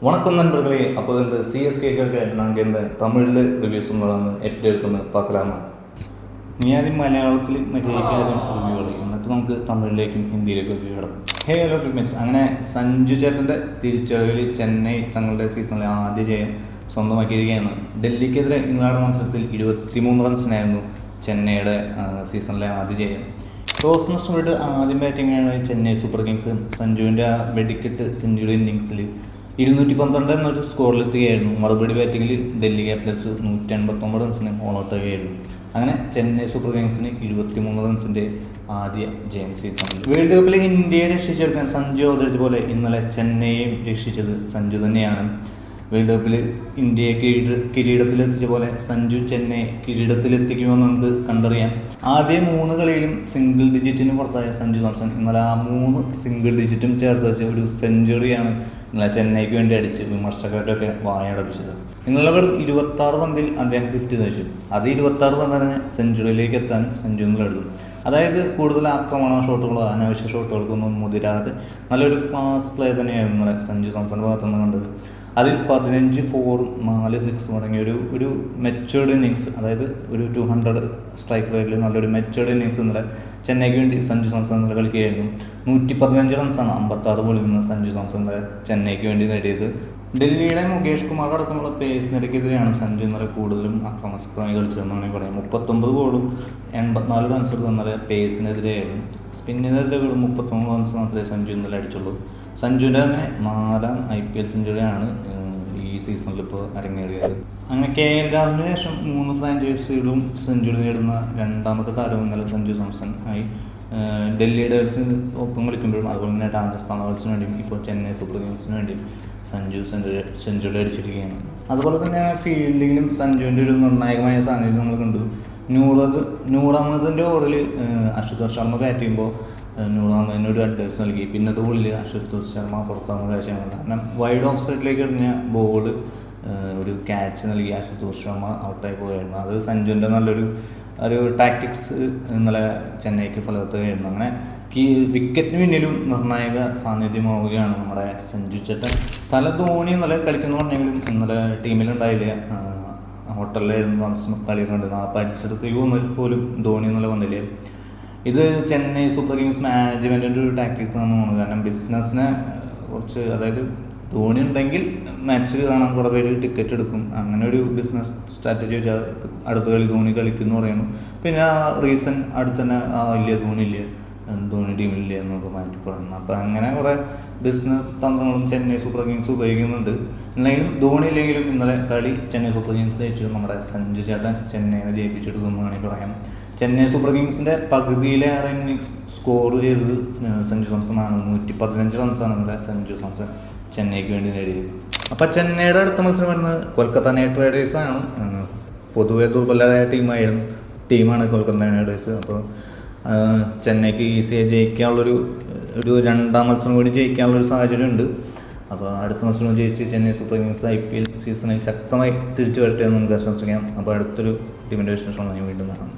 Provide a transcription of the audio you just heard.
வணக்கம் நண்பர்களே. அப்போ இந்த சிஎஸ்கேக்காக நாங்கள் இந்த தமிழில் ரிவ்யூஸ் எப்படி இருக்குன்னு பார்க்கலாமா? നീ ആദ്യം മലയാളത്തിൽ മര്യാദയ്ക്കാരും റിവ്യൂ പറയും, എന്നിട്ട് നമുക്ക് തമിഴിലേക്കും ഹിന്ദിയിലേക്കും റിവ്യൂ കിടക്കും. ഹേ ഹലോ ക്രിക്കറ്റ്സ്. അങ്ങനെ സഞ്ജു ചേട്ടൻ്റെ തിരിച്ചറിവിൽ ചെന്നൈ തങ്ങളുടെ സീസണിലെ ആദ്യ ജയം സ്വന്തമാക്കിയിരിക്കുകയാണ്. ഡൽഹിക്കെതിരെ ഇംഗ്ലണ്ട് മത്സരത്തിൽ 23 റൺസിനായിരുന്നു ചെന്നൈയുടെ സീസണിലെ ആദ്യ ജയം. ടോസ് നഷ്ടപ്പെട്ട് ആദ്യം ബാറ്റിംഗാണ് ചെന്നൈ സൂപ്പർ കിങ്സ്. സഞ്ജുവിൻ്റെ ആ വെടിക്കെട്ട് സെഞ്ചുറി ഇന്നിങ്സിൽ 212 എന്നൊരു സ്കോറിലെത്തുകയായിരുന്നു. മറുപടി ബാറ്റിങ്ങിൽ ഡൽഹി ക്യാപിറ്റൽസ് 189 റൺസിന് ഓൾ ഔട്ട് ആവുകയായിരുന്നു. അങ്ങനെ ചെന്നൈ സൂപ്പർ കിങ്സിന് 23 റൺസിൻ്റെ ആദ്യ ജയം സീസണിൽ. വേൾഡ് കപ്പിൽ ഇന്ത്യയെ രക്ഷിച്ചെടുക്കാൻ സഞ്ജു അവതരിച്ച പോലെ ഇന്നലെ ചെന്നൈയെയും രക്ഷിച്ചത് സഞ്ജു തന്നെയാണ്. വേൾഡ് കപ്പിൽ ഇന്ത്യയെ കിരീടത്തിലെത്തിച്ച പോലെ സഞ്ജു ചെന്നൈ കിരീടത്തിലെത്തിക്കുമെന്ന് നമുക്ക് കണ്ടറിയാം. ആദ്യ 3 കളിയിലും സിംഗിൾ ഡിജിറ്റിന് പുറത്തായ സഞ്ജു സാംസൺ ഇന്നലെ ആ 3 സിംഗിൾ ഡിജിറ്റും ചേർത്ത് വെച്ച ഒരു സെഞ്ചുറിയാണ് ഇന്നലെ ചെന്നൈക്ക് വേണ്ടി അടിച്ച് വിമർശകരുടെയൊക്കെ വായടപ്പിച്ചത്. ഇന്നലെ വെറും 26 പന്തിൽ അദ്ദേഹം 50 തയ്ച്ചു. അത് 26 പന്തിന് സെഞ്ചുറിയിലേക്ക് എത്താൻ സഞ്ജു ഇന്നലെ എടുത്തു. അതായത് കൂടുതൽ ആക്രമണ ഷോട്ടുകളോ അനാവശ്യ ഷോട്ടുകൾക്കൊന്നും മുതിരാതെ നല്ലൊരു പാസ് പ്ലേ തന്നെയായിരുന്നു ഇന്നലെ സഞ്ജു സാംസന്റെ ഭാഗത്തുനിന്ന് കണ്ടത്. അതിൽ 15 4 4 6 തുടങ്ങിയ ഒരു മെച്ചേർഡ് ഇന്നിങ്സ്, അതായത് ഒരു 200 സ്ട്രൈക്ക് റേറ്റിൽ നല്ലൊരു മെച്ചേർഡ് ഇന്നിങ്സ് ഇന്നലെ ചെന്നൈക്ക് വേണ്ടി സഞ്ജു സാംസൺ ഇന്നലെ കളിക്കുകയായിരുന്നു. 115 റൺസാണ് 56 ബോളിൽ നിന്ന് സഞ്ജു സാംസൺ ഇന്നലെ ചെന്നൈക്ക് വേണ്ടി നേടിയത്. ഡൽഹിയുടെ മുകേഷ് കുമാർ അടക്കമുള്ള പേസ് നിരക്കെതിരെയാണ് സഞ്ജു ഇന്നലെ കൂടുതലും അക്രമസക്തമായി കളിച്ചതെന്ന് വേണമെങ്കിൽ പറയാം. 39 ബോളും 84 റൺസ് എടുത്ത് ഇന്നലെ പേസിനെതിരെയായിരുന്നു. സ്പിന്നിനെതിരെ വെറും 33 റൺസ് മാത്രമേ സഞ്ജു ഇന്നലെ അടിച്ചുള്ളൂ. സഞ്ജുവിൻ്റെ തന്നെ 4ാം IPL സെഞ്ചുറിയാണ് ഈ സീസണിൽ ഇപ്പോൾ അരങ്ങേറിയത്. അങ്ങനെ KL രാഹുലിന് ശേഷം 3 ഫ്രാഞ്ചൈസികളും സെഞ്ചുറി നേടുന്ന 2ാമത്തെ താരം ഇന്നലെ സഞ്ജു സാംസൺ ആയി. ഡൽഹി ഡേഴ്സിന് ഒപ്പം കളിക്കുമ്പോഴും അതുപോലെ തന്നെ രാജസ്ഥാൻ റോയൽസിന് വേണ്ടിയും ഇപ്പോൾ ചെന്നൈ സൂപ്പർ കിങ്സിന് വേണ്ടിയും സഞ്ജു സെഞ്ചുറി അടിച്ചിരിക്കുകയാണ്. അതുപോലെ തന്നെ ഫീൽഡിങ്ങിലും സഞ്ജുവിൻ്റെ ഒരു നിർണായകമായ സാന്നിധ്യം നമ്മൾ കണ്ടു. നൂർ അഹമ്മദിൻ്റെ ഓവറിൽ അശുതോഷ് ശർമ്മ ബാറ്റ് ചെയ്യുമ്പോൾ നൂർ അഹമ്മദിന് ഒരു അഡ്വൈസ് നൽകി. പിന്നത്തെ ബോളിൽ അശുതോഷ് ശർമ്മ പുറത്താകുന്ന കാഴ്ചയാണ്. കാരണം വൈഡ് ഓഫ് സൈഡിലേക്ക് എറിഞ്ഞ ബോൾ ഒരു ക്യാച്ച് നൽകി അശുതോഷ് ശർമ്മ ഔട്ടായി പോയായിരുന്നു. അത് സഞ്ജുവിൻ്റെ നല്ലൊരു ടാക്ടിക്സ് ഇന്നലെ ചെന്നൈക്ക് ഫലവത്തായിരുന്നു. അങ്ങനെ വിക്കറ്റിന് പിന്നിലും നിർണായക സാന്നിധ്യമാവുകയാണ് നമ്മുടെ സഞ്ജു ചേട്ടൻ. ധോണി ഇന്നലെ കളിക്കുന്നു പറഞ്ഞെങ്കിലും ഇന്നലെ ടീമിലുണ്ടായില്ല. ഹോട്ടലിലായിരുന്നു താമസം കളിയൊക്കെ ഉണ്ട്. ആ പരിസരത്തേക്ക് പോലും ധോണി ഇന്നലെ വന്നില്ല. ഇത് ചെന്നൈ സൂപ്പർ കിങ്സ് മാനേജ്മെൻറ്റിൻ്റെ ഒരു ടാക്ടിക്സ് ആണ് തോന്നുന്നത്. കാരണം ബിസിനസ്സിനെ കുറച്ച്, അതായത് ധോണി ഉണ്ടെങ്കിൽ മാച്ച് കാണാൻ കുറേ പേര് ടിക്കറ്റ് എടുക്കും. അങ്ങനെ ഒരു ബിസിനസ് സ്ട്രാറ്റജി വെച്ചാൽ അടുത്ത കളി ധോണി കളിക്കുന്നു പറയുന്നു. പിന്നെ ആ റീസൺ അടുത്ത് തന്നെ ഇല്ല, ധോണി ടീമിലില്ല എന്നൊക്കെ മാറ്റി പറയുന്നു. അപ്പോൾ അങ്ങനെ കുറേ ബിസിനസ് തന്ത്രങ്ങളും ചെന്നൈ സൂപ്പർ കിങ്സ് ഉപയോഗിക്കുന്നുണ്ട്. എന്തെങ്കിലും ധോണി ഇല്ലെങ്കിലും ഇന്നലെ കളി ചെന്നൈ സൂപ്പർ കിങ്സ് ജയിച്ചു. നമ്മുടെ സഞ്ജു ചേട്ടൻ ചെന്നൈനെ ജയിപ്പിച്ചെടുത്തെന്ന് വേണമെങ്കിൽ പറയാം. ചെന്നൈ സൂപ്പർ കിങ്സിൻ്റെ പകുതിയിലേറെ ഇന്നിങ്സ് സ്കോർ ചെയ്തത് സഞ്ജു സാംസൺ ആണ്. 115 റൺസാണ് ഇന്നലെ സഞ്ജു സാംസൺ ചെന്നൈക്ക് വേണ്ടി നേടിയത്. അപ്പോൾ ചെന്നൈയുടെ അടുത്ത മത്സരം വരുന്നത് കൊൽക്കത്ത നൈറ്റ് റൈഡേഴ്സാണ്. പൊതുവെ ദുർബലരായ ടീമാണ് കൊൽക്കത്ത നൈറ്റ് റൈഡേഴ്സ്. അപ്പോൾ ചെന്നൈക്ക് ഈസിയായി ജയിക്കാനുള്ളൊരു 2ാം മത്സരം കൂടി ജയിക്കാനുള്ളൊരു സാഹചര്യം ഉണ്ട്. അപ്പോൾ അടുത്ത മത്സരം ജയിച്ച് ചെന്നൈ സൂപ്പർ കിങ്സ് IPL സീസണിൽ ശക്തമായി തിരിച്ചു വരട്ടെ എന്ന് നമുക്ക് ആശംസിക്കാം. അപ്പോൾ അടുത്തൊരു ടീമിൻ്റെ വിശേഷമാണ് വീണ്ടും കാണാം.